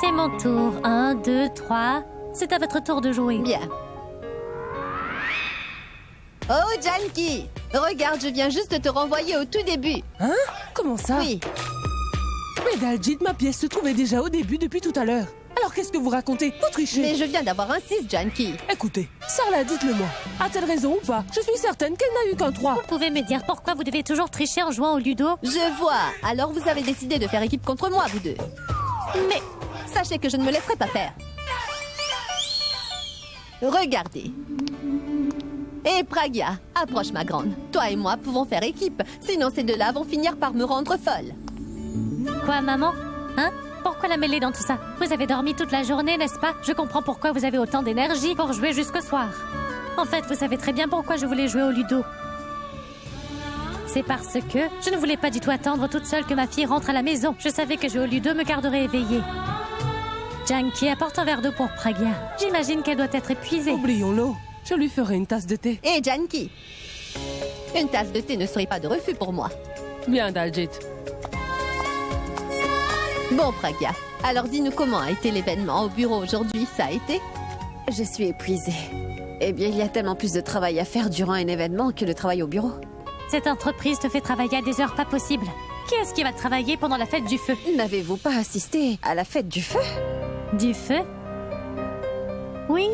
C'est mon tour. 1, 2, 3. C'est à votre tour de jouer. Bien. Oh, Janky! Regarde, je viens juste de te renvoyer au tout début. Hein? Comment ça? Oui. Mais Daljit, ma pièce se trouvait déjà au début depuis tout à l'heure. Alors qu'est-ce que vous racontez? Vous trichez. Mais je viens d'avoir un 6, Janky. Écoutez, Sarla, dites-le-moi. A-t-elle raison ou pas? Je suis certaine qu'elle n'a eu qu'un 3. Vous pouvez me dire pourquoi vous devez toujours tricher en jouant au ludo? Je vois. Alors vous avez décidé de faire équipe contre moi, vous deux. Mais Sachez que je ne me laisserai pas faire. Regardez. Et Pragya, approche ma grande. Toi et moi pouvons faire équipe. Sinon ces deux-là vont finir par me rendre folle. quoi, maman? Hein? Pourquoi la mêler dans tout ça? Vous avez dormi toute la journée, n'est-ce pas? Je comprends pourquoi vous avez autant d'énergie pour jouer jusqu'au soir. En fait, vous savez très bien pourquoi je voulais jouer au ludo. C'est parce que je ne voulais pas du tout attendre toute seule que ma fille rentre à la maison. Je savais que jouer au ludo me garderait éveillée. Janky apporte un verre d'eau pour Pragya. J'imagine qu'elle doit être épuisée. Oublions-le. Je lui ferai une tasse de thé. Et Janky, une tasse de thé ne serait pas de refus pour moi. Bien, Daljit. Bon, Pragya, alors dis-nous comment a été l'événement au bureau aujourd'hui, ça a été? Je suis épuisée. Eh bien, il y a tellement plus de travail à faire durant un événement que de travail au bureau. Cette entreprise te fait travailler à des heures pas possibles. Qui est-ce qui va travailler pendant la fête du feu? N'avez-vous pas assisté à la fête du feu? Du feu? Oui,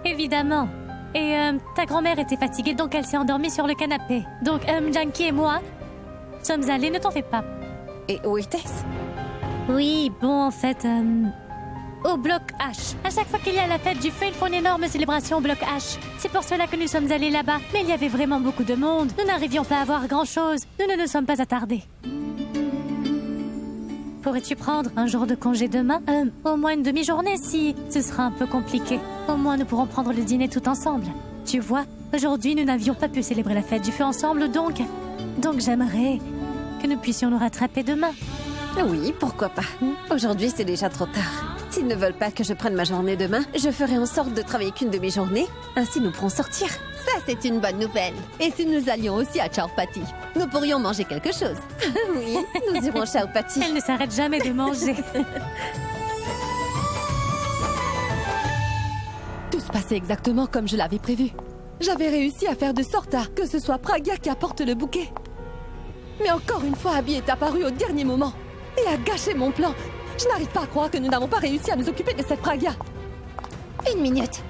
évidemment. Et ta grand-mère était fatiguée, donc elle s'est endormie sur le canapé. Donc Janky et moi sommes allés, ne t'en fais pas. Et où était-ce? Oui, bon, en fait, au bloc H. À chaque fois qu'il y a la fête du feu, ils font une énorme célébration au bloc H. C'est pour cela que nous sommes allés là-bas. Mais il y avait vraiment beaucoup de monde. Nous n'arrivions pas à voir grand-chose. Nous ne nous sommes pas attardés. Pourrais-tu prendre un jour de congé demain? Au moins une demi-journée, si ce sera un peu compliqué. Au moins, nous pourrons prendre le dîner tout ensemble. Tu vois, aujourd'hui, nous n'avions pas pu célébrer la fête du feu ensemble, donc j'aimerais que nous puissions nous rattraper demain. Oui, pourquoi pas. Aujourd'hui, c'est déjà trop tard. S'ils ne veulent pas que je prenne ma journée demain, je ferai en sorte de travailler qu'une demi-journée. Ainsi, nous pourrons sortir. Ça, c'est une bonne nouvelle. Et si nous allions aussi à Chowpatty, nous pourrions manger quelque chose. Oui, nous irons chez Chowpatty. Elle ne s'arrête jamais de manger. Tout se passait exactement comme je l'avais prévu. J'avais réussi à faire de sorte à que ce soit Pragya qui apporte le bouquet. Mais encore une fois, Abby est apparue au dernier moment et a gâché mon plan. Je n'arrive pas à croire que nous n'avons pas réussi à nous occuper de cette Pragya. Une minute.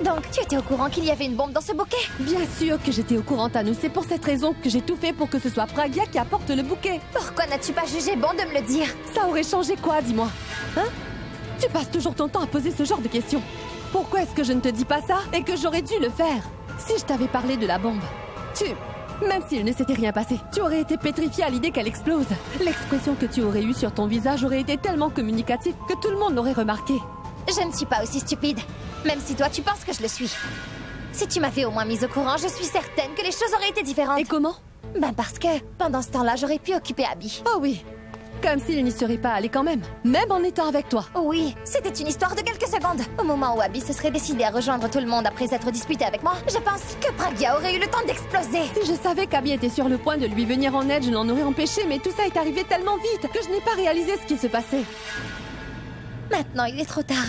Donc, tu étais au courant qu'il y avait une bombe dans ce bouquet? Bien sûr que j'étais au courant, Tanu. C'est pour cette raison que j'ai tout fait pour que ce soit Pragya qui apporte le bouquet. Pourquoi n'as-tu pas jugé bon de me le dire? Ça aurait changé quoi, dis-moi? Hein? Tu passes toujours ton temps à poser ce genre de questions. Pourquoi est-ce que je ne te dis pas ça et que j'aurais dû le faire? Si je t'avais parlé de la bombe, même s'il ne s'était rien passé, tu aurais été pétrifié à l'idée qu'elle explose. L'expression que tu aurais eue sur ton visage aurait été tellement communicative que tout le monde l'aurait remarqué. Je ne suis pas aussi stupide, même si toi tu penses que je le suis. Si tu m'avais au moins mise au courant, je suis certaine que les choses auraient été différentes. Et comment? Ben parce que, pendant ce temps-là, j'aurais pu occuper Abby. Oh oui, comme s'il n'y serait pas allé quand même en étant avec toi. Oui, c'était une histoire de quelques secondes. Au moment où Abby se serait décidée à rejoindre tout le monde après s'être disputée avec moi, je pense que Pragya aurait eu le temps d'exploser. Si je savais qu'Abby était sur le point de lui venir en aide, je l'en aurais empêché, mais tout ça est arrivé tellement vite que je n'ai pas réalisé ce qui se passait. Maintenant, il est trop tard.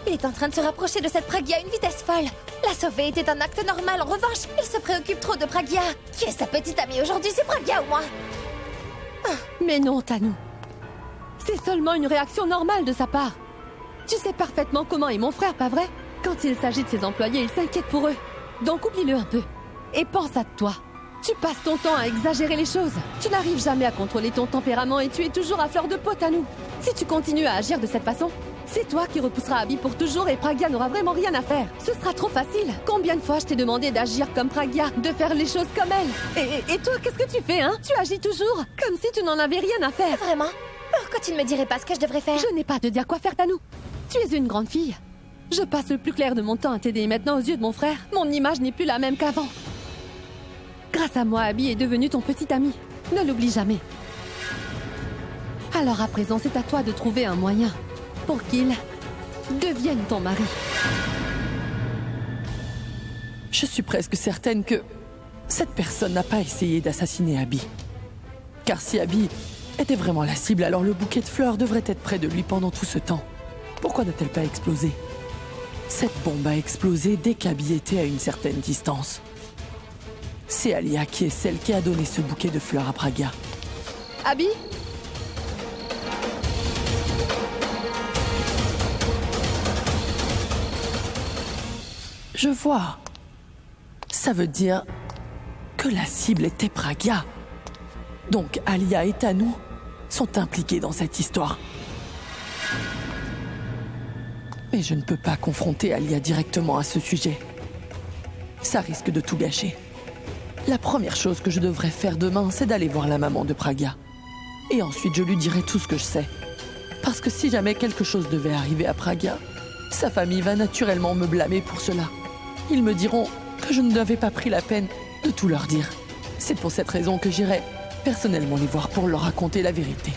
Il est en train de se rapprocher de cette Pragya à une vitesse folle. La sauver était un acte normal. En revanche, il se préoccupe trop de Pragya. Qui est sa petite amie aujourd'hui? C'est Pragya ou moi? Mais non, Tanu. C'est seulement une réaction normale de sa part. Tu sais parfaitement comment est mon frère, pas vrai? Quand il s'agit de ses employés, il s'inquiète pour eux. Donc oublie-le un peu. Et pense à toi. Tu passes ton temps à exagérer les choses. Tu n'arrives jamais à contrôler ton tempérament et tu es toujours à fleur de peau, Tanu. Si tu continues à agir de cette façon, c'est toi qui repousseras Abby pour toujours et Pragya n'aura vraiment rien à faire. Ce sera trop facile. Combien de fois je t'ai demandé d'agir comme Pragya, de faire les choses comme elle? Et toi, qu'est-ce que tu fais, hein? Tu agis toujours comme si tu n'en avais rien à faire. Vraiment? Pourquoi tu ne me dirais pas ce que je devrais faire? Je n'ai pas à te dire quoi faire, Tanu. Tu es une grande fille. Je passe le plus clair de mon temps à t'aider et maintenant aux yeux de mon frère, mon image n'est plus la même qu'avant. Grâce à moi, Abby est devenue ton petit ami. Ne l'oublie jamais. Alors à présent, c'est à toi de trouver un moyen pour qu'il devienne ton mari. Je suis presque certaine que cette personne n'a pas essayé d'assassiner Abby. Car si Abby était vraiment la cible, alors le bouquet de fleurs devrait être près de lui pendant tout ce temps. Pourquoi n'a-t-elle pas explosé? Cette bombe a explosé dès qu'Abby était à une certaine distance. C'est Alia qui est celle qui a donné ce bouquet de fleurs à Pragya. Abby? Je vois. Ça veut dire que la cible était Pragya. Donc Alia et Tanu sont impliqués dans cette histoire. Mais je ne peux pas confronter Alia directement à ce sujet. Ça risque de tout gâcher. La première chose que je devrais faire demain, c'est d'aller voir la maman de Pragya. Et ensuite, je lui dirai tout ce que je sais. Parce que si jamais quelque chose devait arriver à Pragya, sa famille va naturellement me blâmer pour cela. Ils me diront que je n'avais pas pris la peine de tout leur dire. C'est pour cette raison que j'irai personnellement les voir pour leur raconter la vérité.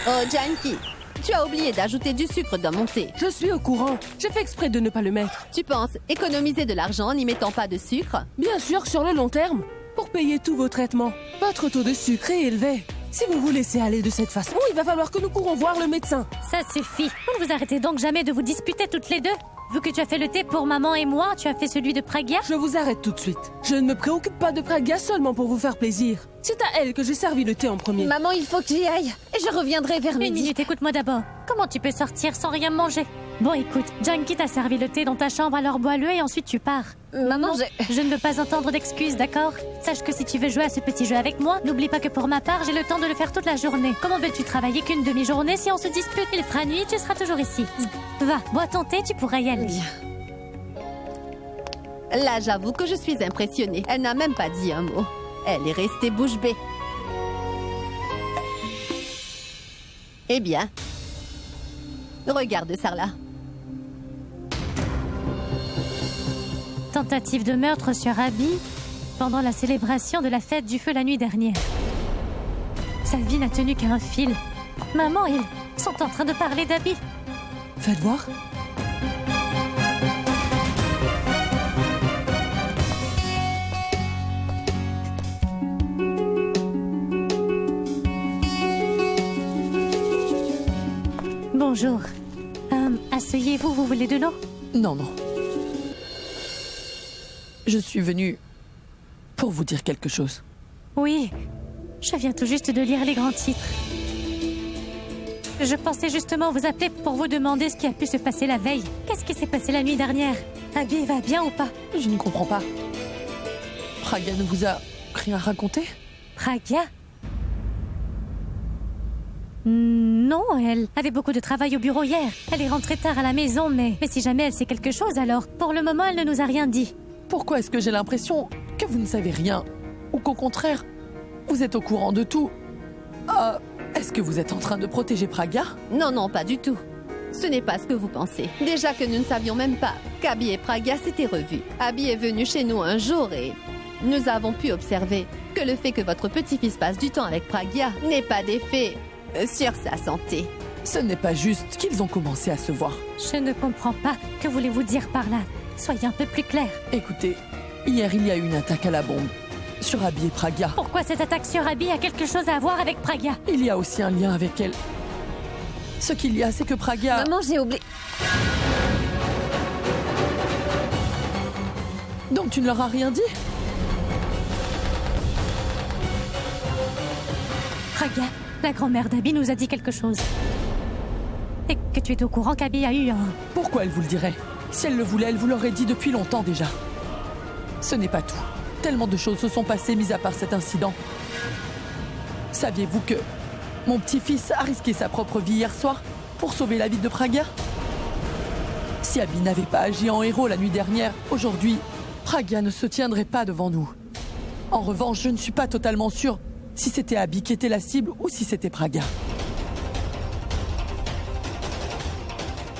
Oh, Janky, tu as oublié d'ajouter du sucre dans mon thé. Je suis au courant. J'ai fait exprès de ne pas le mettre. Tu penses économiser de l'argent en n'y mettant pas de sucre? Bien sûr, sur le long terme, pour payer tous vos traitements. Votre taux de sucre est élevé. Si vous vous laissez aller de cette façon, il va falloir que nous courons voir le médecin. Ça suffit. Vous ne vous arrêtez donc jamais de vous disputer toutes les deux. Vu que tu as fait le thé pour maman et moi, tu as fait celui de Pragya? Je vous arrête tout de suite. Je ne me préoccupe pas de Pragya seulement pour vous faire plaisir. C'est à elle que j'ai servi le thé en premier. Maman, il faut que j'y aille. Et je reviendrai vers Une midi. minute, écoute-moi d'abord. Comment tu peux sortir sans rien manger? Bon, écoute, Janky t'a servi le thé dans ta chambre, alors bois-le et ensuite tu pars. Maman, Je ne veux pas entendre d'excuses, d'accord? Sache que si tu veux jouer à ce petit jeu avec moi, n'oublie pas que pour ma part, j'ai le temps de le faire toute la journée. Comment veux-tu travailler qu'une demi-journée si on se dispute? Il fera nuit, tu seras toujours ici. Va, bois ton thé, tu pourras y aller. Bien. Là, j'avoue que je suis impressionnée. Elle n'a même pas dit un mot. Elle est restée bouche bée. Eh bien, regarde Sarla. Tentative de meurtre sur Abby pendant la célébration de la fête du feu la nuit dernière. Sa vie n'a tenu qu'à un fil. Maman, ils sont en train de parler d'Abby. Faites voir. Bonjour. Asseyez-vous, vous voulez de l'eau? Non, non. Je suis venue pour vous dire quelque chose. Oui, je viens tout juste de lire les grands titres. Je pensais justement vous appeler pour vous demander ce qui a pu se passer la veille. Qu'est-ce qui s'est passé la nuit dernière? Abby va bien ou pas? Je ne comprends pas. Pragya ne vous a rien raconté? Pragya? Non, elle avait beaucoup de travail au bureau hier. Elle est rentrée tard à la maison, mais si jamais elle sait quelque chose, alors pour le moment, elle ne nous a rien dit. Pourquoi est-ce que j'ai l'impression que vous ne savez rien? Ou qu'au contraire, vous êtes au courant de tout? Est-ce que vous êtes en train de protéger Pragya? Non, non, pas du tout. Ce n'est pas ce que vous pensez. Déjà que nous ne savions même pas qu'Abby et Pragya s'étaient revus. Abby est venue chez nous un jour et nous avons pu observer que le fait que votre petit-fils passe du temps avec Pragya n'est pas d'effet sur sa santé. Ce n'est pas juste qu'ils ont commencé à se voir. Je ne comprends pas. Que voulez-vous dire par là? Soyez un peu plus clair. Écoutez, hier il y a eu une attaque à la bombe sur Abby et Pragya. Pourquoi cette attaque sur Abby a quelque chose à voir avec Pragya? Il y a aussi un lien avec elle. Ce qu'il y a, c'est que Pragya... Maman, j'ai oublié. Donc tu ne leur as rien dit? Pragya, la grand-mère d'Abby nous a dit quelque chose. Et que tu es au courant qu'Abby a eu un... Pourquoi elle vous le dirait? Si elle le voulait, elle vous l'aurait dit depuis longtemps déjà. Ce n'est pas tout. Tellement de choses se sont passées, mis à part cet incident. Saviez-vous que mon petit-fils a risqué sa propre vie hier soir pour sauver la vie de Pragya? Si Abby n'avait pas agi en héros la nuit dernière, aujourd'hui, Pragya ne se tiendrait pas devant nous. En revanche, je ne suis pas totalement sûre si c'était Abby qui était la cible ou si c'était Pragya.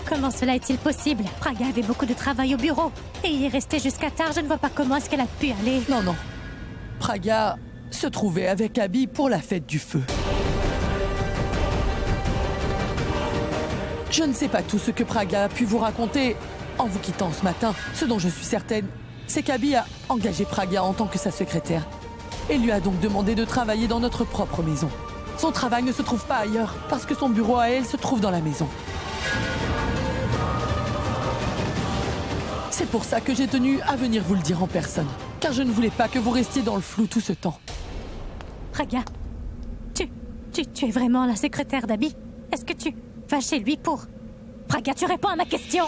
Comment cela est-il possible? Pragya avait beaucoup de travail au bureau et y est restée jusqu'à tard. Je ne vois pas comment est-ce qu'elle a pu aller. Non, non. Pragya se trouvait avec Abby pour la fête du feu. Je ne sais pas tout ce que Pragya a pu vous raconter en vous quittant ce matin. Ce dont je suis certaine, c'est qu'Abby a engagé Pragya en tant que sa secrétaire et lui a donc demandé de travailler dans notre propre maison. Son travail ne se trouve pas ailleurs parce que son bureau à elle se trouve dans la maison. C'est pour ça que j'ai tenu à venir vous le dire en personne. Car je ne voulais pas que vous restiez dans le flou tout ce temps. Pragya, tu es vraiment la secrétaire d'Abby? Est-ce que tu vas chez lui pour... Pragya, tu réponds à ma question.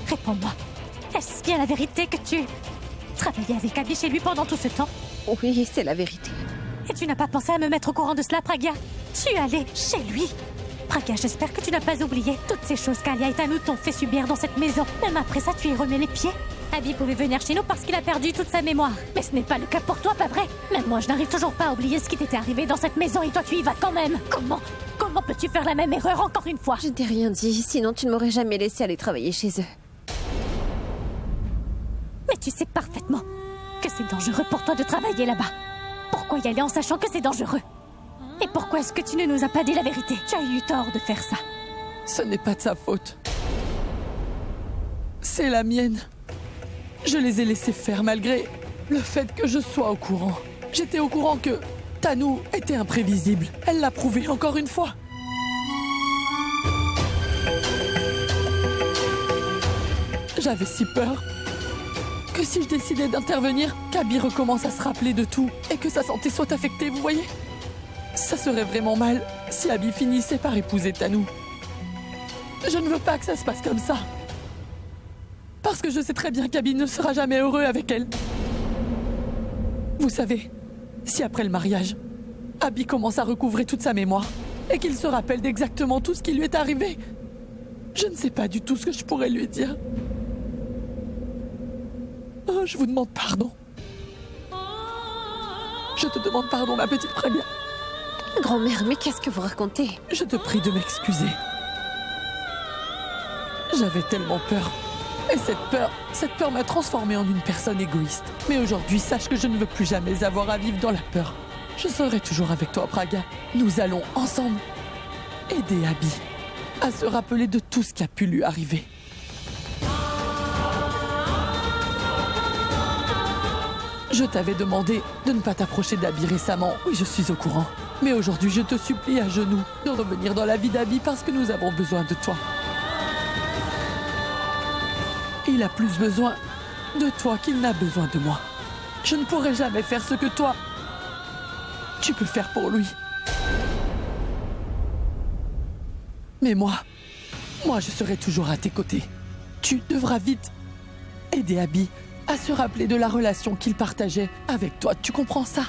Réponds-moi. Est-ce bien la vérité que tu travaillais avec Abby chez lui pendant tout ce temps? Oui, c'est la vérité. Et tu n'as pas pensé à me mettre au courant de cela, Pragya? Tu es allée chez lui? Pragya, j'espère que tu n'as pas oublié toutes ces choses qu'Alia et Tanu t'ont fait subir dans cette maison. Même après ça, tu y remets les pieds. Abby pouvait venir chez nous parce qu'il a perdu toute sa mémoire. Mais ce n'est pas le cas pour toi, pas vrai? Même moi, je n'arrive toujours pas à oublier ce qui t'était arrivé dans cette maison et toi, tu y vas quand même. Comment peux-tu faire la même erreur encore une fois? Je t'ai rien dit, sinon tu ne m'aurais jamais laissé aller travailler chez eux. Mais tu sais parfaitement que c'est dangereux pour toi de travailler là-bas. Pourquoi y aller en sachant que c'est dangereux? Et pourquoi est-ce que tu ne nous as pas dit la vérité? Tu as eu tort de faire ça. Ce n'est pas de sa faute. C'est la mienne. Je les ai laissés faire malgré le fait que je sois au courant. J'étais au courant que Tanu était imprévisible. Elle l'a prouvé encore une fois. J'avais si peur que si je décidais d'intervenir, qu'Abby recommence à se rappeler de tout et que sa santé soit affectée, vous voyez? Ça serait vraiment mal si Abby finissait par épouser Tanu. Je ne veux pas que ça se passe comme ça. Parce que je sais très bien qu'Abby ne sera jamais heureux avec elle. Vous savez, si après le mariage, Abby commence à recouvrer toute sa mémoire et qu'il se rappelle d'exactement tout ce qui lui est arrivé, je ne sais pas du tout ce que je pourrais lui dire. Oh, je vous demande pardon. Je te demande pardon, ma petite Pragya. Grand-mère, mais qu'est-ce que vous racontez? Je te prie de m'excuser. J'avais tellement peur. Et cette peur m'a transformée en une personne égoïste. Mais aujourd'hui, sache que je ne veux plus jamais avoir à vivre dans la peur. Je serai toujours avec toi, Pragya. Nous allons ensemble aider Abby à se rappeler de tout ce qui a pu lui arriver. Je t'avais demandé de ne pas t'approcher d'Abby récemment. Oui, je suis au courant. Mais aujourd'hui, je te supplie à genoux de revenir dans la vie d'Abby parce que nous avons besoin de toi. Il a plus besoin de toi qu'il n'a besoin de moi. Je ne pourrai jamais faire ce que toi, tu peux faire pour lui. Mais moi, je serai toujours à tes côtés. Tu devras vite aider Abby à se rappeler de la relation qu'il partageait avec toi. Tu comprends ça?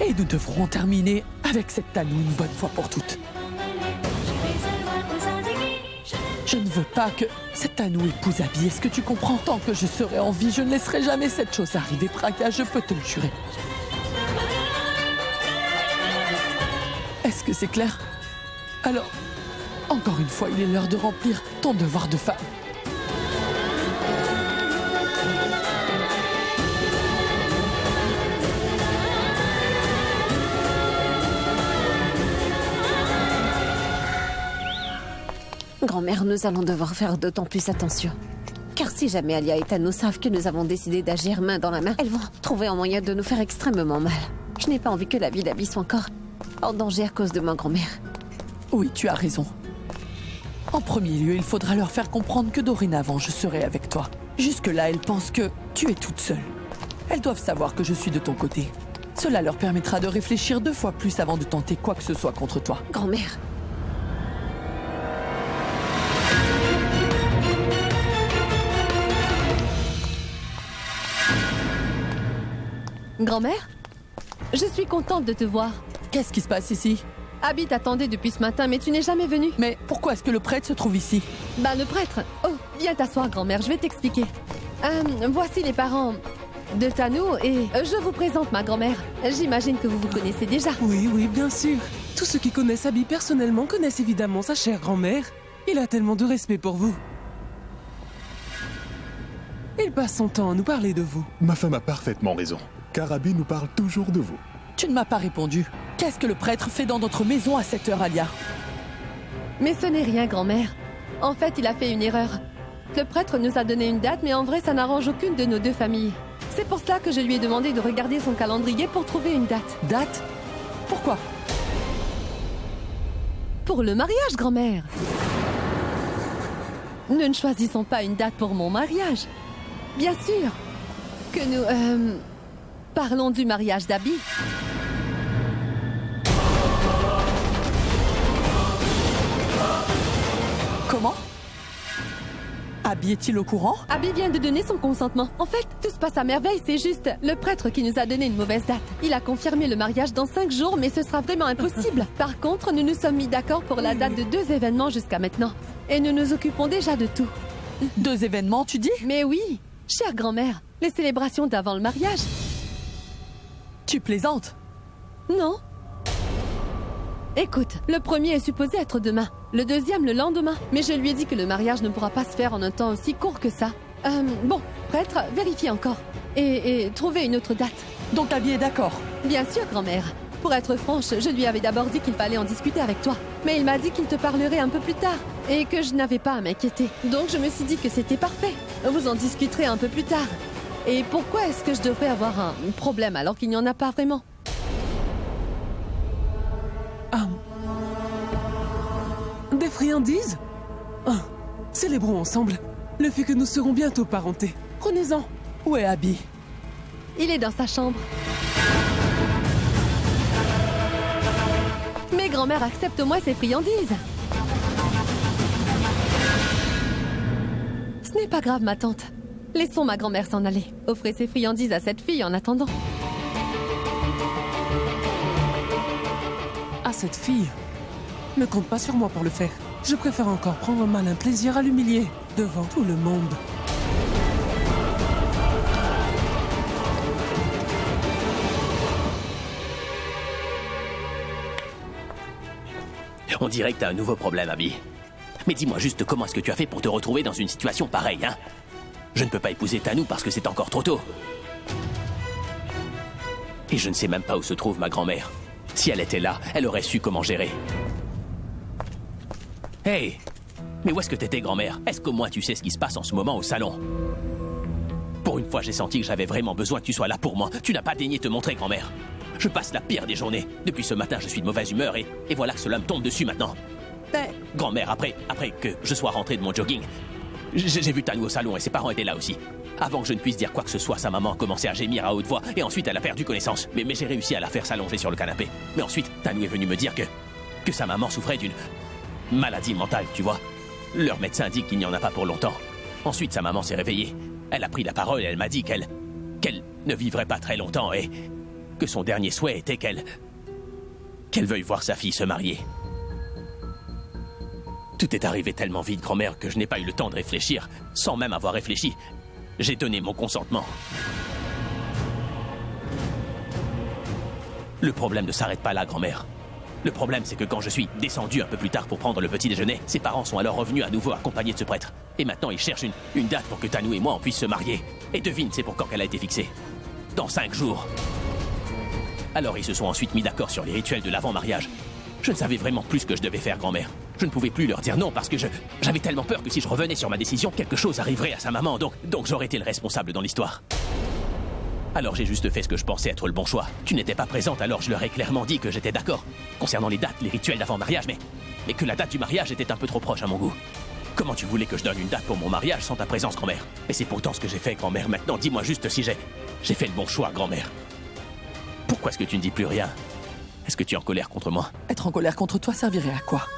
Et nous devrons terminer avec cette Tanu une bonne fois pour toutes. Je ne veux pas que cette Tanu épouse Abby. Est-ce que tu comprends? Tant que je serai en vie, je ne laisserai jamais cette chose arriver, Pragya, je peux te le jurer. Est-ce que c'est clair? Alors, encore une fois, il est l'heure de remplir ton devoir de femme. Grand-mère, nous allons devoir faire d'autant plus attention. Car si jamais Alia et Tanu savent que nous avons décidé d'agir main dans la main, elles vont trouver un moyen de nous faire extrêmement mal. Je n'ai pas envie que la vie d'Abby soit encore en danger à cause de ma grand-mère. Oui, tu as raison. En premier lieu, il faudra leur faire comprendre que dorénavant, je serai avec toi. Jusque-là, elles pensent que tu es toute seule. Elles doivent savoir que je suis de ton côté. Cela leur permettra de réfléchir 2 fois plus avant de tenter quoi que ce soit contre toi. Grand-mère. Grand-mère? Je suis contente de te voir. Qu'est-ce qui se passe ici? Abby t'attendait depuis ce matin, mais tu n'es jamais venue. Mais pourquoi est-ce que le prêtre se trouve ici? Bah, le prêtre. Oh, viens t'asseoir, grand-mère, je vais t'expliquer. Voici les parents de Tanu et je vous présente ma grand-mère. J'imagine que vous vous connaissez déjà. Oui, bien sûr. Tous ceux qui connaissent Abby personnellement connaissent évidemment sa chère grand-mère. Il a tellement de respect pour vous. Il passe son temps à nous parler de vous. Ma femme a parfaitement raison, car Abby nous parle toujours de vous. Tu ne m'as pas répondu. Qu'est-ce que le prêtre fait dans notre maison à cette heure, Alia? Mais ce n'est rien, grand-mère. En fait, il a fait une erreur. Le prêtre nous a donné une date, mais en vrai, ça n'arrange aucune de nos 2 familles. C'est pour cela que je lui ai demandé de regarder son calendrier pour trouver une date. Date? Pourquoi? Pour le mariage, grand-mère. Nous ne choisissons pas une date pour mon mariage. Bien sûr que nous... parlons du mariage d'Abby. Comment? Abby est-il au courant? Abby vient de donner son consentement. En fait, tout se passe à merveille, c'est juste le prêtre qui nous a donné une mauvaise date. Il a confirmé le mariage dans 5 jours, mais ce sera vraiment impossible. Par contre, nous nous sommes mis d'accord pour la date de 2 événements jusqu'à maintenant. Et nous nous occupons déjà de tout. 2 événements, tu dis? Mais oui, chère grand-mère, les célébrations d'avant le mariage. Tu plaisantes? Non. Écoute, le premier est supposé être demain, le deuxième le lendemain. Mais je lui ai dit que le mariage ne pourra pas se faire en un temps aussi court que ça. Bon, prêtre, vérifiez encore. Et trouvez une autre date. Donc Abby est d'accord? Bien sûr, grand-mère. Pour être franche, je lui avais d'abord dit qu'il fallait en discuter avec toi. Mais il m'a dit qu'il te parlerait un peu plus tard. Et que je n'avais pas à m'inquiéter. Donc je me suis dit que c'était parfait. Vous en discuterez un peu plus tard. Et pourquoi est-ce que je devrais avoir un problème alors qu'il n'y en a pas vraiment? Des friandises? Célébrons ensemble le fait que nous serons bientôt parentés. Prenez-en. Où est Abby? Il est dans sa chambre. Mais grand-mère, accepte-moi ces friandises. Ce n'est pas grave, ma tante. Laissons ma grand-mère s'en aller. Offrez ces friandises à cette fille en attendant. À cette fille, ne compte pas sur moi pour le faire. Je préfère encore prendre un malin plaisir à l'humilier devant tout le monde. On dirait que t'as un nouveau problème, Abby. Mais dis-moi juste comment est-ce que tu as fait pour te retrouver dans une situation pareille, hein? Je ne peux pas épouser Tanou parce que c'est encore trop tôt. Et je ne sais même pas où se trouve ma grand-mère. Si elle était là, elle aurait su comment gérer. Hey! Mais où est-ce que t'étais, grand-mère? Est-ce qu'au moins tu sais ce qui se passe en ce moment au salon? Pour une fois, j'ai senti que j'avais vraiment besoin que tu sois là pour moi. Tu n'as pas daigné te montrer, grand-mère. Je passe la pire des journées. Depuis ce matin, je suis de mauvaise humeur et voilà que cela me tombe dessus maintenant. Grand-mère, après que je sois rentré de mon jogging, j'ai vu Tanou au salon et ses parents étaient là aussi. Avant que je ne puisse dire quoi que ce soit, sa maman a commencé à gémir à haute voix et ensuite elle a perdu connaissance. Mais j'ai réussi à la faire s'allonger sur le canapé. Mais ensuite, Tanou est venue me dire que sa maman souffrait d'une maladie mentale, tu vois. Leur médecin dit qu'il n'y en a pas pour longtemps. Ensuite, sa maman s'est réveillée. Elle a pris la parole et elle m'a dit qu'elle ne vivrait pas très longtemps et que son dernier souhait était qu'elle veuille voir sa fille se marier. Tout est arrivé tellement vite, grand-mère, que je n'ai pas eu le temps de réfléchir. Sans même avoir réfléchi, j'ai donné mon consentement. Le problème ne s'arrête pas là, grand-mère. Le problème, c'est que quand je suis descendu un peu plus tard pour prendre le petit déjeuner, ses parents sont alors revenus à nouveau accompagnés de ce prêtre. Et maintenant, ils cherchent une date pour que Tanou et moi on puisse se marier. Et devine, c'est pour quand qu'elle a été fixée. Dans 5 jours. Alors ils se sont ensuite mis d'accord sur les rituels de l'avant-mariage. Je ne savais vraiment plus ce que je devais faire, grand-mère. Je ne pouvais plus leur dire non parce que j'avais tellement peur que si je revenais sur ma décision, quelque chose arriverait à sa maman, donc j'aurais été le responsable dans l'histoire. Alors j'ai juste fait ce que je pensais être le bon choix. Tu n'étais pas présente, alors je leur ai clairement dit que j'étais d'accord concernant les dates, les rituels d'avant-mariage, mais que la date du mariage était un peu trop proche à mon goût. Comment tu voulais que je donne une date pour mon mariage sans ta présence, grand-mère? Et c'est pourtant ce que j'ai fait, grand-mère. Maintenant, dis-moi juste si j'ai fait le bon choix, grand-mère. Pourquoi est-ce que tu ne dis plus rien? Est-ce que tu es en colère contre moi? Être en colère contre toi servirait à quoi?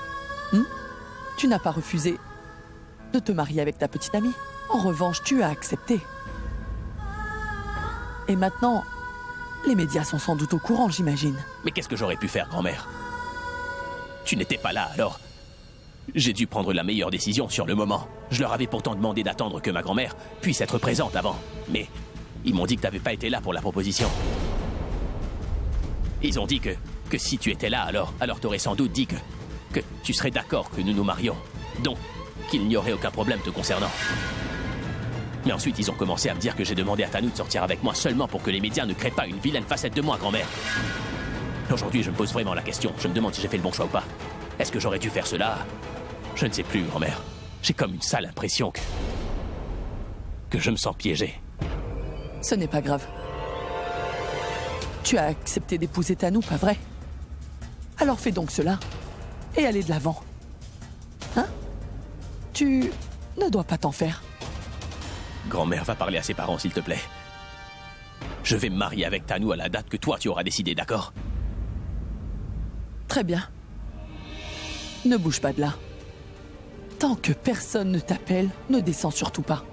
Tu n'as pas refusé de te marier avec ta petite amie. En revanche, tu as accepté. Et maintenant, les médias sont sans doute au courant, j'imagine. Mais qu'est-ce que j'aurais pu faire, grand-mère? Tu n'étais pas là, alors j'ai dû prendre la meilleure décision sur le moment. Je leur avais pourtant demandé d'attendre que ma grand-mère puisse être présente avant. Mais ils m'ont dit que tu n'avais pas été là pour la proposition. Ils ont dit que si tu étais là, alors tu aurais sans doute dit que tu serais d'accord que nous nous marions. Donc, qu'il n'y aurait aucun problème te concernant. Mais ensuite, ils ont commencé à me dire que j'ai demandé à Tanou de sortir avec moi seulement pour que les médias ne créent pas une vilaine facette de moi, grand-mère. Aujourd'hui, je me pose vraiment la question. Je me demande si j'ai fait le bon choix ou pas. Est-ce que j'aurais dû faire cela? Je ne sais plus, grand-mère. J'ai comme une sale impression que je me sens piégé. Ce n'est pas grave. Tu as accepté d'épouser Tanou, pas vrai? Alors fais donc cela. et aller de l'avant. Hein? Tu ne dois pas t'en faire. Grand-mère, va parler à ses parents, s'il te plaît. Je vais me marier avec Tanou à la date que toi tu auras décidé, d'accord? Très bien. Ne bouge pas de là. Tant que personne ne t'appelle, ne descends surtout pas.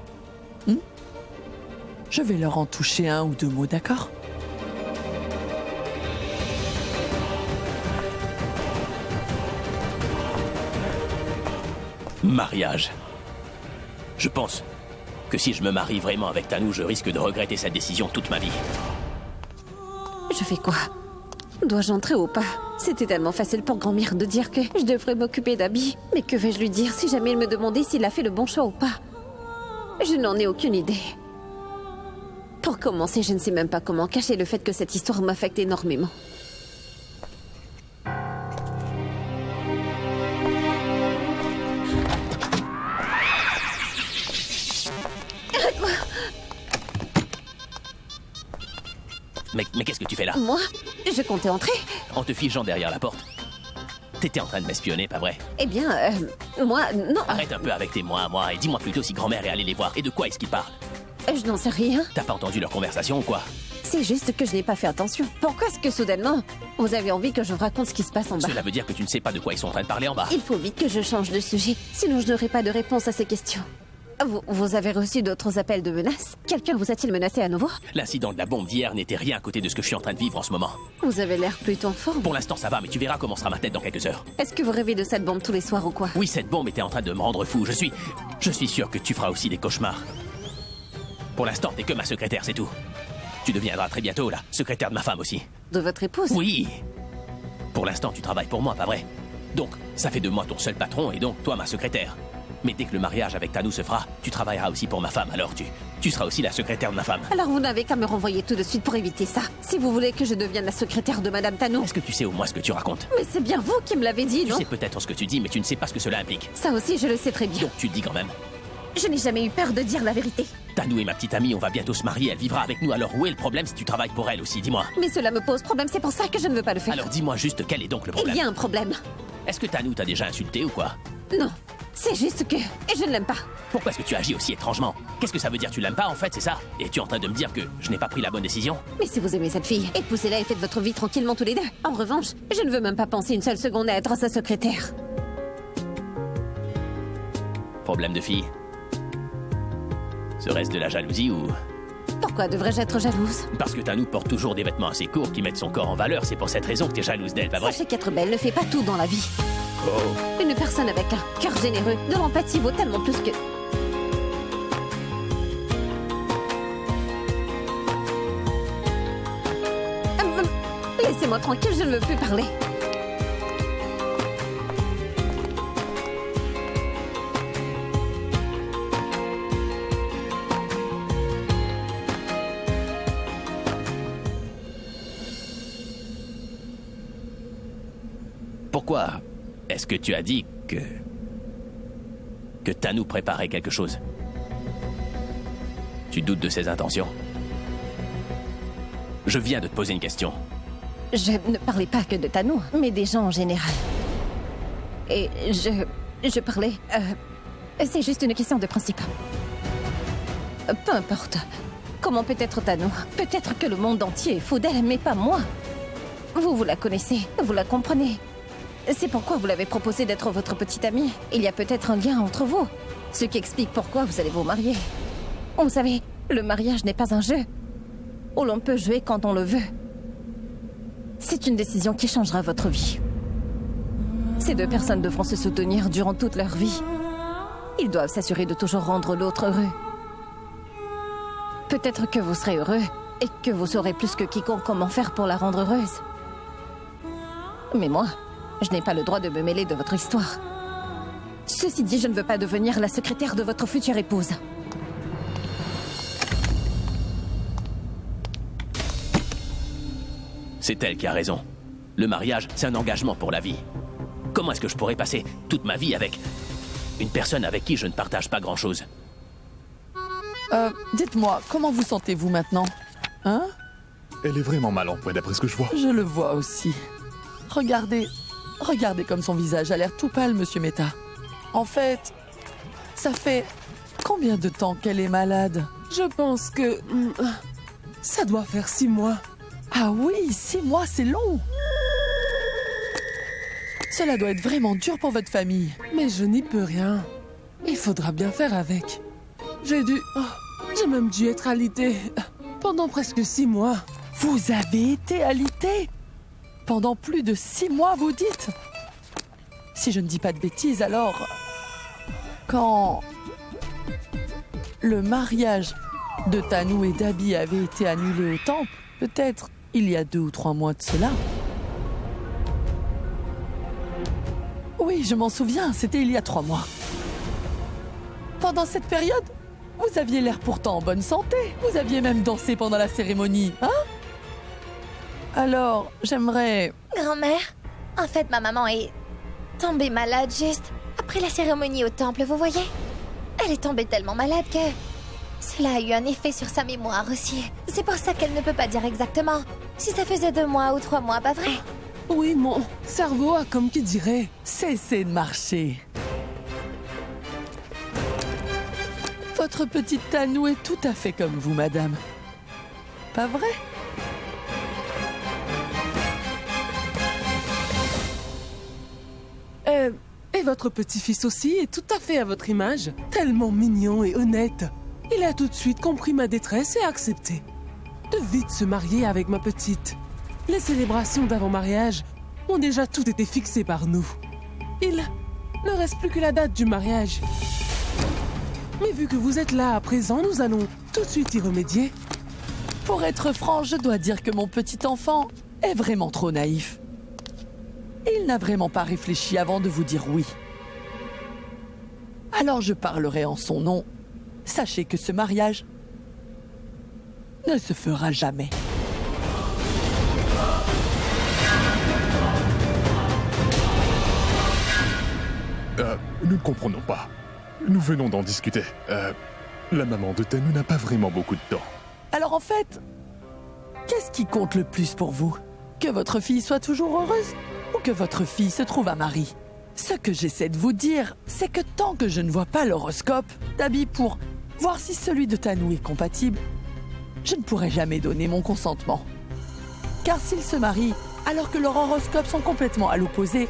Je vais leur en toucher un ou deux mots, d'accord? Mariage. Je pense que si je me marie vraiment avec Tanou, je risque de regretter cette décision toute ma vie. Je fais quoi? Dois-je entrer ou pas? C'était tellement facile pour grand-mère de dire que je devrais m'occuper d'Abby. Mais que vais-je lui dire si jamais il me demandait s'il a fait le bon choix ou pas? Je n'en ai aucune idée. Pour commencer, je ne sais même pas comment cacher le fait que cette histoire m'affecte énormément. Mais qu'est-ce que tu fais là? Moi? Je comptais entrer. En te figeant derrière la porte. T'étais en train de m'espionner, pas vrai? Eh bien, moi, non. Arrête un peu avec tes moi et dis-moi plutôt si grand-mère est allée les voir et de quoi est-ce qu'ils parlent? Je n'en sais rien. T'as pas entendu leur conversation ou quoi? C'est juste que je n'ai pas fait attention. Pourquoi est-ce que soudainement, vous avez envie que je vous raconte ce qui se passe en bas? Cela veut dire que tu ne sais pas de quoi ils sont en train de parler en bas. Il faut vite que je change de sujet, sinon je n'aurai pas de réponse à ces questions. Vous avez reçu d'autres appels de menaces? Quelqu'un vous a-t-il menacé à nouveau? L'incident de la bombe d'hier n'était rien à côté de ce que je suis en train de vivre en ce moment. Vous avez l'air plutôt en forme. Pour l'instant ça va, mais tu verras comment sera ma tête dans quelques heures. Est-ce que vous rêvez de cette bombe tous les soirs ou quoi? Oui, cette bombe était en train de me rendre fou. Je suis sûr que tu feras aussi des cauchemars. Pour l'instant, t'es que ma secrétaire, c'est tout. Tu deviendras très bientôt, la secrétaire de ma femme aussi. De votre épouse? Oui. Pour l'instant, tu travailles pour moi, pas vrai? Donc, ça fait de moi ton seul patron et donc toi ma secrétaire. Mais dès que le mariage avec Tanou se fera, tu travailleras aussi pour ma femme, alors tu seras aussi la secrétaire de ma femme. Alors vous n'avez qu'à me renvoyer tout de suite pour éviter ça. Si vous voulez que je devienne la secrétaire de Madame Tanou. Est-ce que tu sais au moins ce que tu racontes? Mais c'est bien vous qui me l'avez dit, non? Tu sais peut-être ce que tu dis, mais tu ne sais pas ce que cela implique. Ça aussi, je le sais très bien. Donc tu le dis quand même. Je n'ai jamais eu peur de dire la vérité. Tanou est ma petite amie, on va bientôt se marier, elle vivra avec nous, alors où est le problème si tu travailles pour elle aussi, dis-moi? Mais cela me pose problème, c'est pour ça que je ne veux pas le faire. Alors dis-moi juste quel est donc le problème? Il y a un problème. Est-ce que Tanou t'a déjà insulté ou quoi? Non, c'est juste que je ne l'aime pas. Pourquoi est-ce que tu agis aussi étrangement? Qu'est-ce que ça veut dire, tu l'aimes pas en fait, c'est ça? Et tu es en train de me dire que je n'ai pas pris la bonne décision? Mais si vous aimez cette fille, épousez-la et faites votre vie tranquillement tous les deux. En revanche, je ne veux même pas penser une seule seconde à être sa secrétaire. Problème de fille? Serait-ce de la jalousie ou... Pourquoi devrais-je être jalouse? Parce que Tanou porte toujours des vêtements assez courts qui mettent son corps en valeur, c'est pour cette raison que t'es jalouse d'elle, pas vrai? Sachez qu'être belle ne fait pas tout dans la vie. Oh. Une personne avec un cœur généreux, de l'empathie vaut tellement plus que... Laissez-moi tranquille, je ne veux plus parler. Pourquoi est-ce que tu as dit que Tanou préparait quelque chose? Tu doutes de ses intentions? Je viens de te poser une question. Je ne parlais pas que de Tanou, mais des gens en général. Et je parlais... c'est juste une question de principe. Peu importe. Comment peut être Tanou? Peut-être que le monde entier est fou d'elle, mais pas moi. Vous la connaissez, vous la comprenez. C'est pourquoi vous l'avez proposé d'être votre petite amie. Il y a peut-être un lien entre vous, ce qui explique pourquoi vous allez vous marier. Vous savez, le mariage n'est pas un jeu où l'on peut jouer quand on le veut. C'est une décision qui changera votre vie. Ces deux personnes devront se soutenir durant toute leur vie. Ils doivent s'assurer de toujours rendre l'autre heureux. Peut-être que vous serez heureux et que vous saurez plus que quiconque comment faire pour la rendre heureuse. Mais moi, je n'ai pas le droit de me mêler de votre histoire. Ceci dit, je ne veux pas devenir la secrétaire de votre future épouse. C'est elle qui a raison. Le mariage, c'est un engagement pour la vie. Comment est-ce que je pourrais passer toute ma vie avec une personne avec qui je ne partage pas grand-chose? Dites-moi, comment vous sentez-vous maintenant? Hein? Elle est vraiment mal en point d'après ce que je vois. Je le vois aussi. Regardez, Regardez comme son visage a l'air tout pâle, monsieur Meta. En fait, ça fait combien de temps qu'elle est malade? Je pense que... ça doit faire 6 mois. Ah oui, 6 mois, c'est long. Cela doit être vraiment dur pour votre famille. Mais je n'y peux rien. Il faudra bien faire avec. J'ai même dû être alitée pendant presque 6 mois. Vous avez été alité? Pendant plus de 6 mois, vous dites? Si je ne dis pas de bêtises, alors... Quand... le mariage de Tanou et d'Abby avait été annulé au temple, peut-être il y a 2 ou 3 mois de cela. Oui, je m'en souviens, c'était il y a 3 mois. Pendant cette période, vous aviez l'air pourtant en bonne santé. Vous aviez même dansé pendant la cérémonie, hein? Alors, j'aimerais... Grand-mère, en fait, ma maman est tombée malade juste après la cérémonie au temple, vous voyez? Elle est tombée tellement malade que cela a eu un effet sur sa mémoire aussi. C'est pour ça qu'elle ne peut pas dire exactement si ça faisait 2 mois ou 3 mois, pas vrai? Oui, mon cerveau a comme qui dirait. Cessez de marcher. Votre petite Tanou est tout à fait comme vous, madame. Pas vrai? Et votre petit-fils aussi est tout à fait à votre image. Tellement mignon et honnête. Il a tout de suite compris ma détresse et accepté de vite se marier avec ma petite. Les célébrations d'avant-mariage ont déjà toutes été fixées par nous. Il ne reste plus que la date du mariage. Mais vu que vous êtes là à présent, nous allons tout de suite y remédier. Pour être franc, je dois dire que mon petit enfant est vraiment trop naïf. Il n'a vraiment pas réfléchi avant de vous dire oui. Alors je parlerai en son nom. Sachez que ce mariage ne se fera jamais. Nous ne comprenons pas. Nous venons d'en discuter. La maman de Tanou n'a pas vraiment beaucoup de temps. Alors en fait, qu'est-ce qui compte le plus pour vous? Que votre fille soit toujours heureuse ou que votre fille se trouve un mari? Ce que j'essaie de vous dire, c'est que tant que je ne vois pas l'horoscope d'Abby pour voir si celui de Tanou est compatible, je ne pourrai jamais donner mon consentement. Car s'ils se marient alors que leurs horoscopes sont complètement à l'opposé,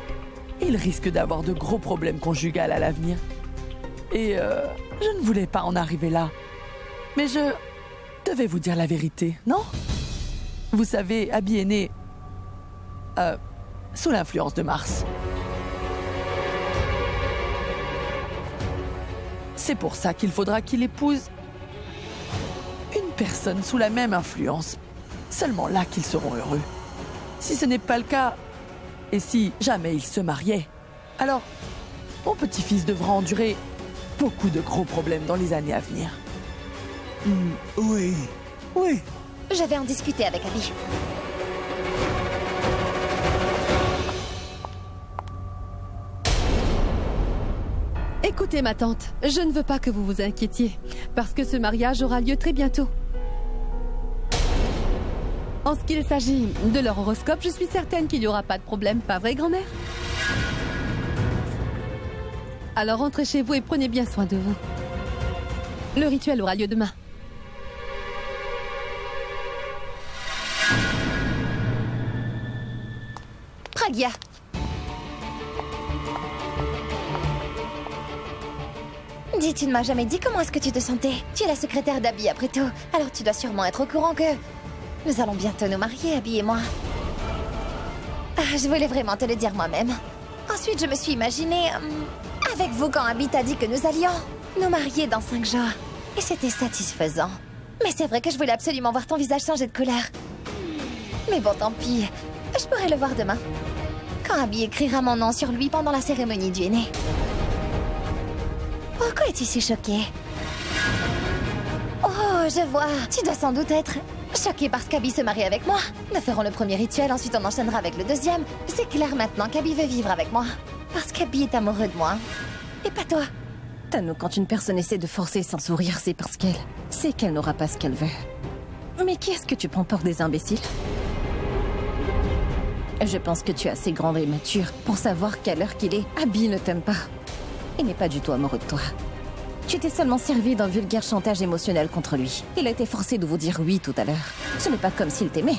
ils risquent d'avoir de gros problèmes conjugaux à l'avenir. Et je ne voulais pas en arriver là. Mais je devais vous dire la vérité, non? Vous savez, Abby est né sous l'influence de Mars. C'est pour ça qu'il faudra qu'il épouse une personne sous la même influence. Seulement là qu'ils seront heureux. Si ce n'est pas le cas, et si jamais ils se mariaient, alors mon petit-fils devra endurer beaucoup de gros problèmes dans les années à venir. Oui. Je vais en discuter avec Abby. Écoutez, ma tante, je ne veux pas que vous vous inquiétiez, parce que ce mariage aura lieu très bientôt. En ce qu'il s'agit de leur horoscope, je suis certaine qu'il n'y aura pas de problème, pas vrai, grand-mère? Alors rentrez chez vous et prenez bien soin de vous. Le rituel aura lieu demain. Pragya. Dis, tu ne m'as jamais dit comment est-ce que tu te sentais. Tu es la secrétaire d'Abby après tout. Alors tu dois sûrement être au courant que nous allons bientôt nous marier, Abby et moi. Ah, je voulais vraiment te le dire moi-même. Ensuite, je me suis imaginée avec vous quand Abby t'a dit que nous allions nous marier dans 5 jours. Et c'était satisfaisant. Mais c'est vrai que je voulais absolument voir ton visage changer de couleur. Mais bon, tant pis. Je pourrai le voir demain. Quand Abby écrira mon nom sur lui pendant la cérémonie du aîné. Pourquoi es-tu si choquée? Oh, je vois. Tu dois sans doute être choquée parce qu'Abby se marie avec moi. Nous ferons le premier rituel, ensuite on enchaînera avec le deuxième. C'est clair maintenant qu'Abby veut vivre avec moi. Parce qu'Abby est amoureux de moi. Et pas toi. Tanou, quand une personne essaie de forcer sans sourire, c'est parce qu'elle sait qu'elle n'aura pas ce qu'elle veut. Mais qui est-ce que tu prends pour des imbéciles? Je pense que tu es assez grande et mature pour savoir qu'à l'heure qu'il est, Abby ne t'aime pas. Il n'est pas du tout amoureux de toi. Tu t'es seulement servi d'un vulgaire chantage émotionnel contre lui. Il a été forcé de vous dire oui tout à l'heure. Ce n'est pas comme s'il t'aimait.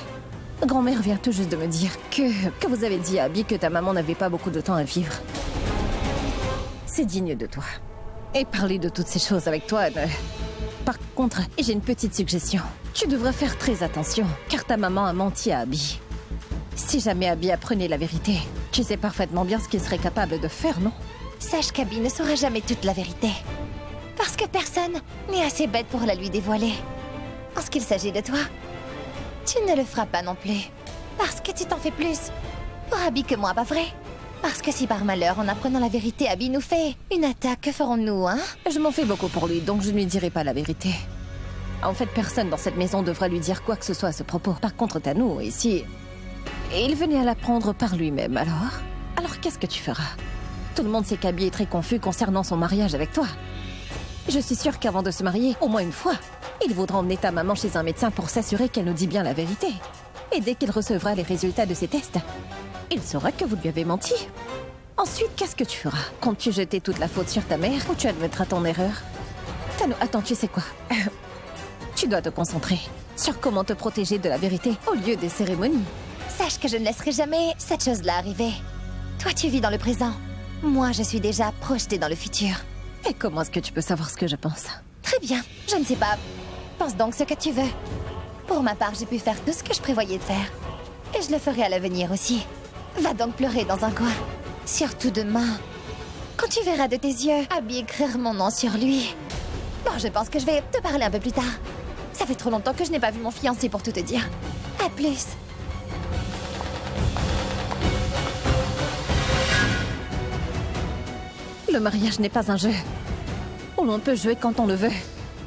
Grand-mère vient tout juste de me dire que vous avez dit à Abby que ta maman n'avait pas beaucoup de temps à vivre. C'est digne de toi. Et parler de toutes ces choses avec toi... Par contre, j'ai une petite suggestion. Tu devrais faire très attention, car ta maman a menti à Abby. Si jamais Abby apprenait la vérité, tu sais parfaitement bien ce qu'il serait capable de faire, non? Sache qu'Abby ne saura jamais toute la vérité. Parce que personne n'est assez bête pour la lui dévoiler. En ce qu'il s'agit de toi, tu ne le feras pas non plus. Parce que tu t'en fais plus pour Abby que moi, pas vrai? Parce que si par malheur, en apprenant la vérité, Abby nous fait une attaque, que ferons-nous, hein? Je m'en fais beaucoup pour lui, donc je ne lui dirai pas la vérité. En fait, personne dans cette maison devra lui dire quoi que ce soit à ce propos. Par contre, Tanou, ici... il venait à l'apprendre par lui-même, alors? Alors qu'est-ce que tu feras? Tout le monde sait qu'Abby est très confus concernant son mariage avec toi. Je suis sûre qu'avant de se marier, au moins une fois, il voudra emmener ta maman chez un médecin pour s'assurer qu'elle nous dit bien la vérité. Et dès qu'il recevra les résultats de ses tests, il saura que vous lui avez menti. Ensuite, qu'est-ce que tu feras? Comptes-tu jeter toute la faute sur ta mère ou tu admettras ton erreur? Tanou, attends, tu sais quoi? Tu dois te concentrer sur comment te protéger de la vérité au lieu des cérémonies. Sache que je ne laisserai jamais cette chose-là arriver. Toi, tu vis dans le présent. Moi, je suis déjà projetée dans le futur. Et comment est-ce que tu peux savoir ce que je pense? Très bien, je ne sais pas. Pense donc ce que tu veux. Pour ma part, j'ai pu faire tout ce que je prévoyais de faire. Et je le ferai à l'avenir aussi. Va donc pleurer dans un coin. Surtout demain. Quand tu verras de tes yeux Abby écrire mon nom sur lui. Bon, je pense que je vais te parler un peu plus tard. Ça fait trop longtemps que je n'ai pas vu mon fiancé pour tout te dire. À plus. Le mariage n'est pas un jeu où l'on peut jouer quand on le veut.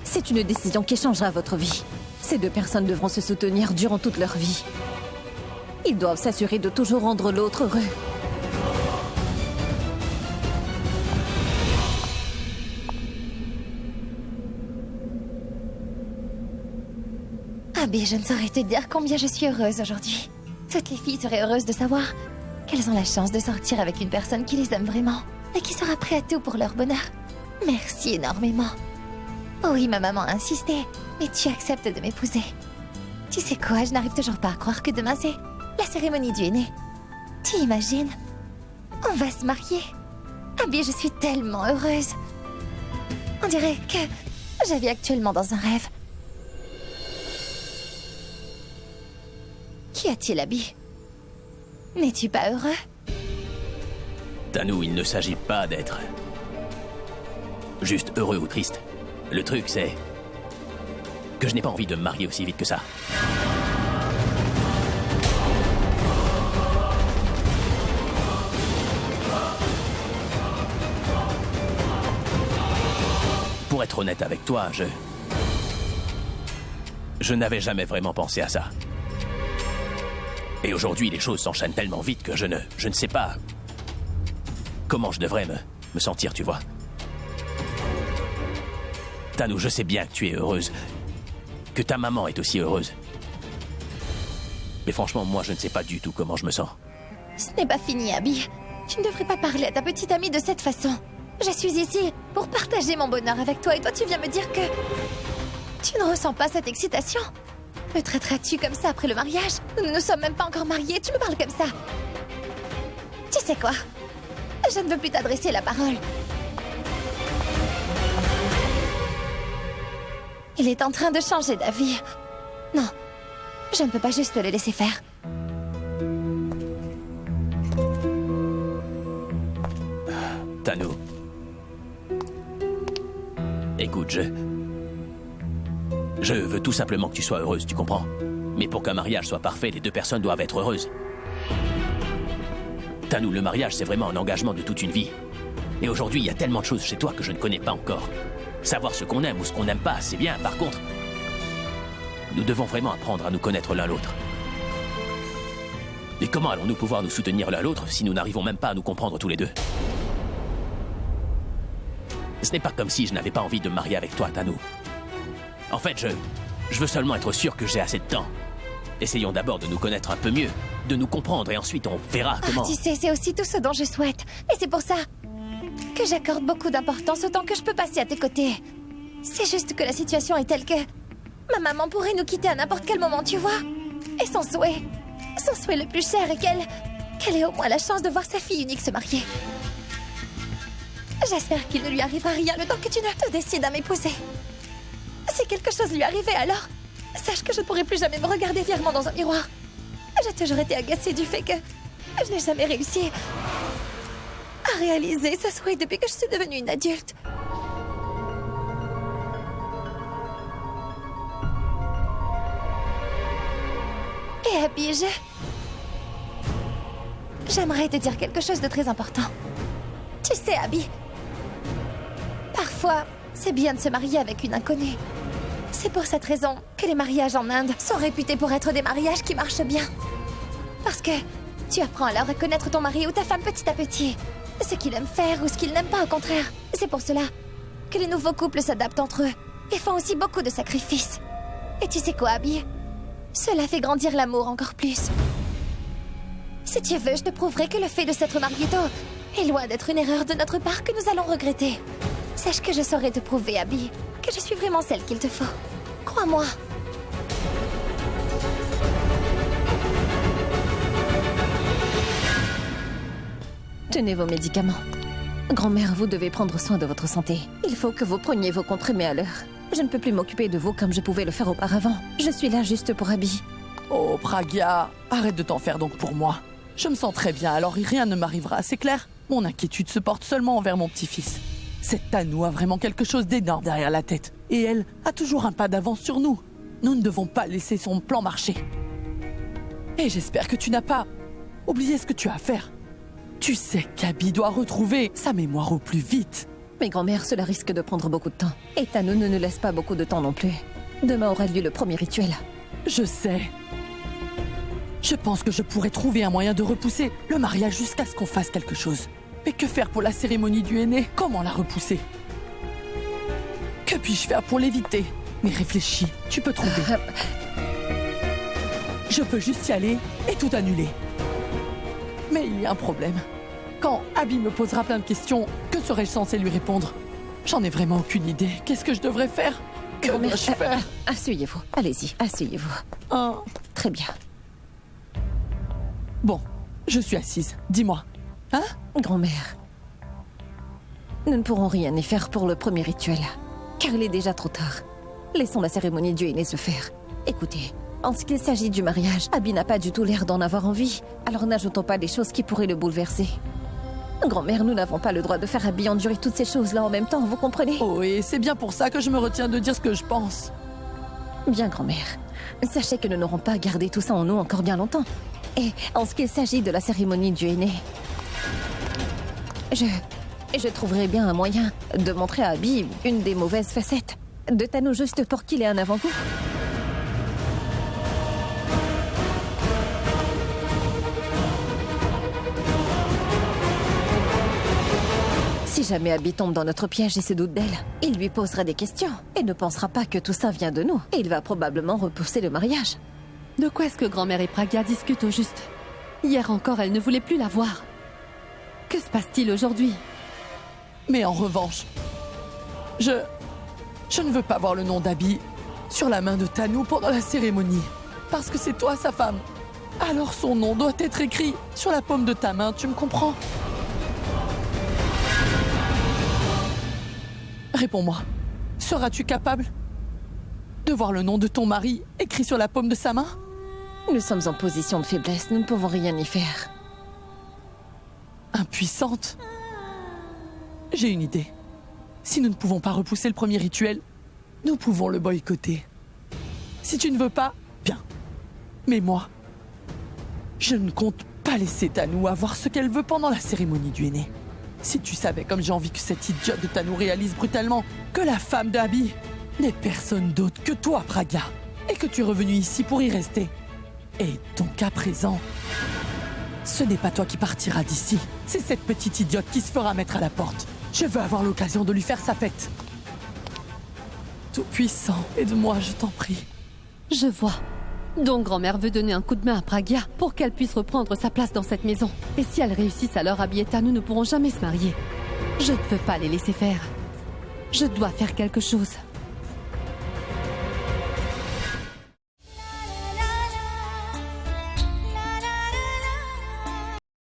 C'est une décision qui changera votre vie. Ces deux personnes devront se soutenir durant toute leur vie. Ils doivent s'assurer de toujours rendre l'autre heureux. Abby, je ne saurais te dire combien je suis heureuse aujourd'hui. Toutes les filles seraient heureuses de savoir qu'elles ont la chance de sortir avec une personne qui les aime vraiment et qui sera prêt à tout pour leur bonheur. Merci énormément. Oui, ma maman a insisté, mais tu acceptes de m'épouser. Tu sais quoi, je n'arrive toujours pas à croire que demain c'est la cérémonie du aîné. Tu imagines? On va se marier. Abby, je suis tellement heureuse. On dirait que je vis actuellement dans un rêve. Qu'y a-t-il, Abby? N'es-tu pas heureux? Tanou, il ne s'agit pas d'être juste heureux ou triste. Le truc, c'est que je n'ai pas envie de me marier aussi vite que ça. Pour être honnête avec toi, je n'avais jamais vraiment pensé à ça. Et aujourd'hui, les choses s'enchaînent tellement vite que je ne sais pas comment je devrais me sentir, tu vois. Tanou, je sais bien que tu es heureuse, que ta maman est aussi heureuse. Mais franchement, moi, je ne sais pas du tout comment je me sens. Ce n'est pas fini, Abby. Tu ne devrais pas parler à ta petite amie de cette façon. Je suis ici pour partager mon bonheur avec toi et toi, tu viens me dire que tu ne ressens pas cette excitation. Me traiteras-tu comme ça après le mariage? Nous ne sommes même pas encore mariés, tu me parles comme ça. Tu sais quoi? Je ne veux plus t'adresser la parole. Il est en train de changer d'avis. Non, je ne peux pas juste le laisser faire. Tanou. Écoute, je veux tout simplement que tu sois heureuse, tu comprends? Mais pour qu'un mariage soit parfait, les deux personnes doivent être heureuses. Tanou, le mariage, c'est vraiment un engagement de toute une vie. Et aujourd'hui, il y a tellement de choses chez toi que je ne connais pas encore. Savoir ce qu'on aime ou ce qu'on n'aime pas, c'est bien. Par contre, nous devons vraiment apprendre à nous connaître l'un l'autre. Et comment allons-nous pouvoir nous soutenir l'un l'autre si nous n'arrivons même pas à nous comprendre tous les deux? Ce n'est pas comme si je n'avais pas envie de me marier avec toi, Tanou. En fait, je veux seulement être sûr que j'ai assez de temps Essayons d'abord de nous connaître un peu mieux, de nous comprendre et ensuite on verra comment... Tu sais, c'est aussi tout ce dont je souhaite. Et c'est pour ça que j'accorde beaucoup d'importance au temps que je peux passer à tes côtés. C'est juste que la situation est telle que... ma maman pourrait nous quitter à n'importe quel moment, tu vois. Et son souhait le plus cher est qu'elle ait au moins la chance de voir sa fille unique se marier. J'espère qu'il ne lui arrivera rien le temps que tu ne te décides à m'épouser. Si quelque chose lui arrivait alors, sache que je ne pourrai plus jamais me regarder fièrement dans un miroir. J'ai toujours été agacée du fait que je n'ai jamais réussi à réaliser ce souhait depuis que je suis devenue une adulte. Et Abby, j'aimerais te dire quelque chose de très important. Tu sais, Abby, parfois, c'est bien de se marier avec une inconnue. C'est pour cette raison que les mariages en Inde sont réputés pour être des mariages qui marchent bien. Parce que tu apprends alors à connaître ton mari ou ta femme petit à petit. Ce qu'il aime faire ou ce qu'il n'aime pas, au contraire. C'est pour cela que les nouveaux couples s'adaptent entre eux et font aussi beaucoup de sacrifices. Et tu sais quoi, Abby? Cela fait grandir l'amour encore plus. Si tu veux, je te prouverai que le fait de s'être marié tôt est loin d'être une erreur de notre part que nous allons regretter. Sache que je saurai te prouver, Abby, que je suis vraiment celle qu'il te faut. Crois-moi. Tenez vos médicaments. Grand-mère, vous devez prendre soin de votre santé. Il faut que vous preniez vos comprimés à l'heure. Je ne peux plus m'occuper de vous comme je pouvais le faire auparavant. Je suis là juste pour Abby. Oh, Pragya, arrête de t'en faire donc pour moi. Je me sens très bien, alors rien ne m'arrivera, c'est clair? Mon inquiétude se porte seulement envers mon petit-fils. Cette Tanou a vraiment quelque chose d'énorme derrière la tête. Et elle a toujours un pas d'avance sur nous. Nous ne devons pas laisser son plan marcher. Et j'espère que tu n'as pas oublié ce que tu as à faire. Tu sais qu'Abby doit retrouver sa mémoire au plus vite. Mais grand-mère, cela risque de prendre beaucoup de temps. Et Tanou ne nous laisse pas beaucoup de temps non plus. Demain aura lieu le premier rituel. Je sais. Je pense que je pourrais trouver un moyen de repousser le mariage jusqu'à ce qu'on fasse quelque chose. Mais que faire pour la cérémonie du aîné? Comment la repousser? Que puis-je faire pour l'éviter? Mais réfléchis, tu peux trouver. Je peux juste y aller et tout annuler. Mais il y a un problème. Quand Abby me posera plein de questions, que serais-je censé lui répondre? J'en ai vraiment aucune idée. Qu'est-ce que je devrais faire? Que dois-je faire? Asseyez-vous. Allez-y, asseyez-vous. Très bien. Bon, je suis assise. Dis-moi. Hein? Grand-mère, nous ne pourrons rien y faire pour le premier rituel, car il est déjà trop tard. Laissons la cérémonie du aîné se faire. Écoutez, en ce qu'il s'agit du mariage, Abby n'a pas du tout l'air d'en avoir envie, alors n'ajoutons pas des choses qui pourraient le bouleverser. Grand-mère, nous n'avons pas le droit de faire Abby endurer toutes ces choses-là en même temps, vous comprenez? Oh, et c'est bien pour ça que je me retiens de dire ce que je pense. Bien, grand-mère. Sachez que nous n'aurons pas gardé tout ça en nous encore bien longtemps. Et en ce qu'il s'agit de la cérémonie du aîné, je trouverai bien un moyen de montrer à Abby une des mauvaises facettes de Tanou juste pour qu'il ait un avant-goût. Si jamais Abby tombe dans notre piège et se doute d'elle, il lui posera des questions et ne pensera pas que tout ça vient de nous. Et il va probablement repousser le mariage. De quoi est-ce que grand-mère et Pragya discutent au juste? Hier encore, elle ne voulait plus la voir. Que se passe-t-il aujourd'hui? Mais en revanche, je ne veux pas voir le nom d'Abby sur la main de Tanou pendant la cérémonie. Parce que c'est toi sa femme. Alors son nom doit être écrit sur la paume de ta main, tu me comprends? Réponds-moi. Seras-tu capable de voir le nom de ton mari écrit sur la paume de sa main? Nous sommes en position de faiblesse, nous ne pouvons rien y faire. Impuissante? J'ai une idée. Si nous ne pouvons pas repousser le premier rituel, nous pouvons le boycotter. Si tu ne veux pas, bien. Mais moi, je ne compte pas laisser Tanou avoir ce qu'elle veut pendant la cérémonie du aîné. Si tu savais comme j'ai envie que cette idiote de Tanou réalise brutalement que la femme d'Abby n'est personne d'autre que toi, Pragya, et que tu es revenu ici pour y rester. Et donc à présent, ce n'est pas toi qui partiras d'ici, c'est cette petite idiote qui se fera mettre à la porte. Je veux avoir l'occasion de lui faire sa fête. Tout-Puissant, aide-moi, je t'en prie. Je vois. Donc grand-mère veut donner un coup de main à Pragya pour qu'elle puisse reprendre sa place dans cette maison. Et si elle réussit alors, Abby et Tanu ne pourront jamais se marier. Je ne peux pas les laisser faire. Je dois faire quelque chose.